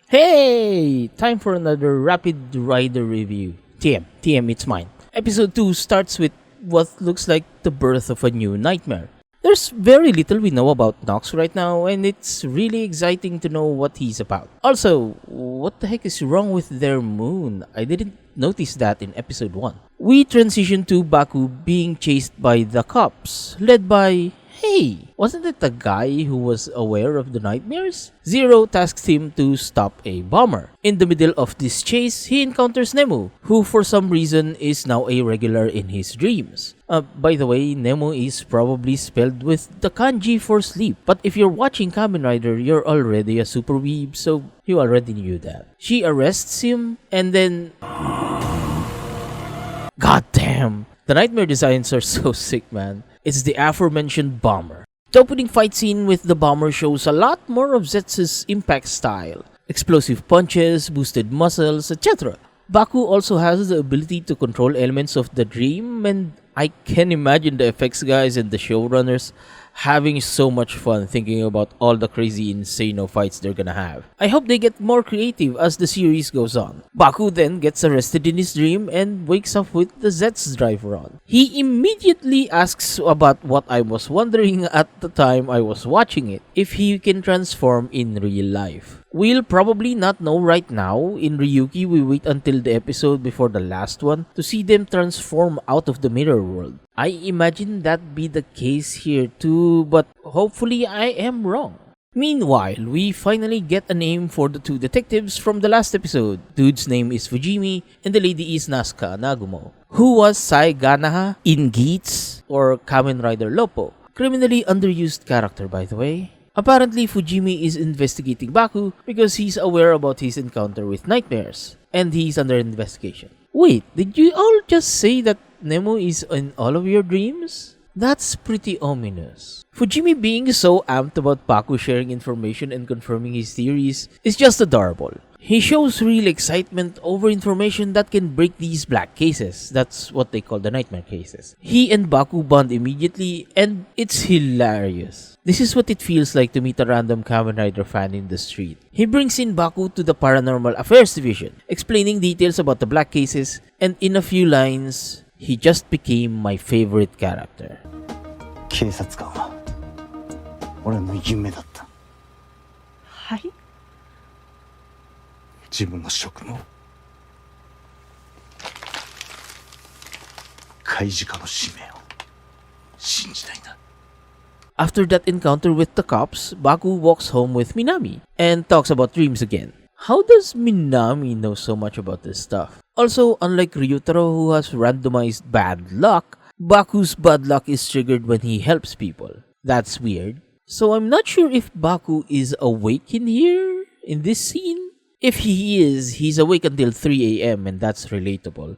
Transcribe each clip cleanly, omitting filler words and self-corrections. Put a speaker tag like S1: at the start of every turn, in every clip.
S1: Hey! Time for another Rapid Rider review. TM, it's mine. Episode 2 starts with what looks like the birth of a new nightmare. There's very little we know about Nox right now, and it's really exciting to know what he's about. Also, what the heck is wrong with their moon? I didn't notice that in episode 1. We transition to Baku being chased by the cops, led by... Hey, wasn't it the guy who was aware of the nightmares? Zero tasks him to stop a bomber. In the middle of this chase, he encounters Nemo, who for some reason is now a regular in his dreams. By the way, Nemo is probably spelled with the kanji for sleep, but if you're watching Kamen Rider, you're already a super weeb, so you already knew that. She arrests him, and then... God damn! The nightmare designs are so sick, man. It's the aforementioned bomber. The opening fight scene with the bomber shows a lot more of Zetz's impact style. Explosive punches, boosted muscles, etc. Baku also has the ability to control elements of the dream, and I can imagine the effects guys and the showrunners having so much fun thinking about all the crazy insano fights they're gonna have. I hope they get more creative as the series goes on. Baku then gets arrested in his dream and wakes up with the Zeztz driver on. He immediately asks about what I was wondering at the time I was watching it, if he can transform in real life. We'll probably not know right now. In Ryuki, we wait until the episode before the last one to see them transform out of the mirror world. I imagine that be the case here too, but hopefully I am wrong. Meanwhile, we finally get a name for the two detectives from the last episode. Dude's name is Fujimi and the lady is Nasuka Nagumo, who was Sai Ganaha in Zeztz or Kamen Rider Lopo. Criminally underused character, by the way. Apparently, Fujimi is investigating Baku because he's aware about his encounter with nightmares, and he's under investigation. Wait, did you all just say that Nemo is in all of your dreams? That's pretty ominous. Fujimi being so amped about Baku sharing information and confirming his theories is just adorable. He shows real excitement over information that can break these black cases. That's what they call the nightmare cases. He and Baku bond immediately, and it's hilarious. This is what it feels like to meet a random Kamen Rider fan in the street. He brings in Baku to the Paranormal Affairs Division, explaining details about the black cases, and in a few lines, he just became my favorite character.
S2: 警察官は俺の夢だった。
S3: はい。
S2: 自分の職務を開示家の使命を信じたいんだ。
S1: After that encounter with the cops, Baku walks home with Minami and talks about dreams again. How does Minami know so much about this stuff? Also, unlike Ryutaro who has randomized bad luck, Baku's bad luck is triggered when he helps people. That's weird. So I'm not sure if Baku is awake in here, in this scene. If he is, he's awake until 3 a.m. and that's relatable.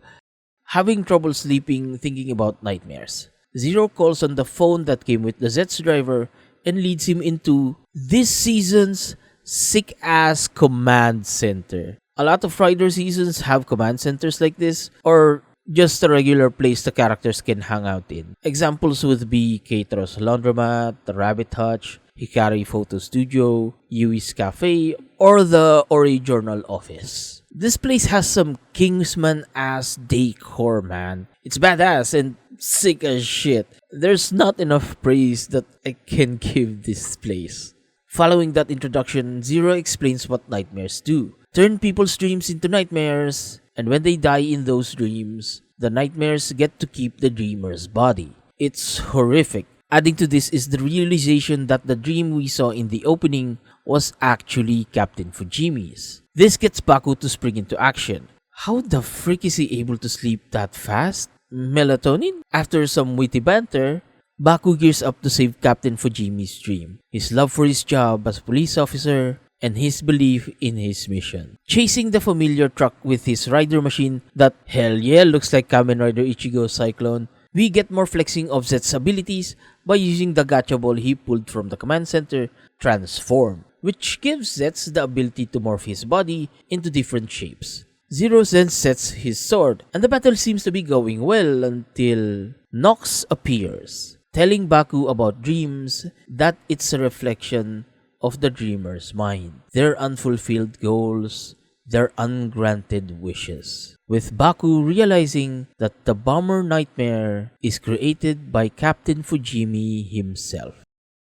S1: Having trouble sleeping, thinking about nightmares. Zero calls on the phone that came with the Zeztz driver and leads him into this season's sick-ass command center. A lot of Rider seasons have command centers like this, or just a regular place the characters can hang out in. Examples would be Keitaro's Laundromat, the Rabbit Hutch, Hikari Photo Studio, Yui's Cafe, or the Ori Journal office. This place has some Kingsman-ass decor, man. It's badass and sick as shit. There's not enough praise that I can give this place. Following that introduction, Zero explains what nightmares do. Turn people's dreams into nightmares, and when they die in those dreams, the nightmares get to keep the dreamer's body. It's horrific. Adding to this is the realization that the dream we saw in the opening was actually Captain Fujimi's. This gets Baku to spring into action. How the frick is he able to sleep that fast? Melatonin? After some witty banter, Baku gears up to save Captain Fujimi's dream, his love for his job as a police officer, and his belief in his mission. Chasing the familiar truck with his rider machine that hell yeah looks like Kamen Rider Ichigo's Cyclone, we get more flexing of Zetz's abilities by using the gacha ball he pulled from the command center, Transform, which gives Zeztz the ability to morph his body into different shapes. Zero then sets his sword, and the battle seems to be going well until Nox appears, telling Baku about dreams, that it's a reflection of the dreamer's mind, their unfulfilled goals, their ungranted wishes. With Baku realizing that the bomber nightmare is created by Captain Fujimi himself.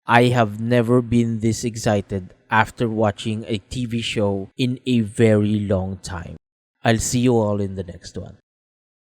S1: I have never been this excited after watching a TV show in a very long time. I'll see you all in the next one.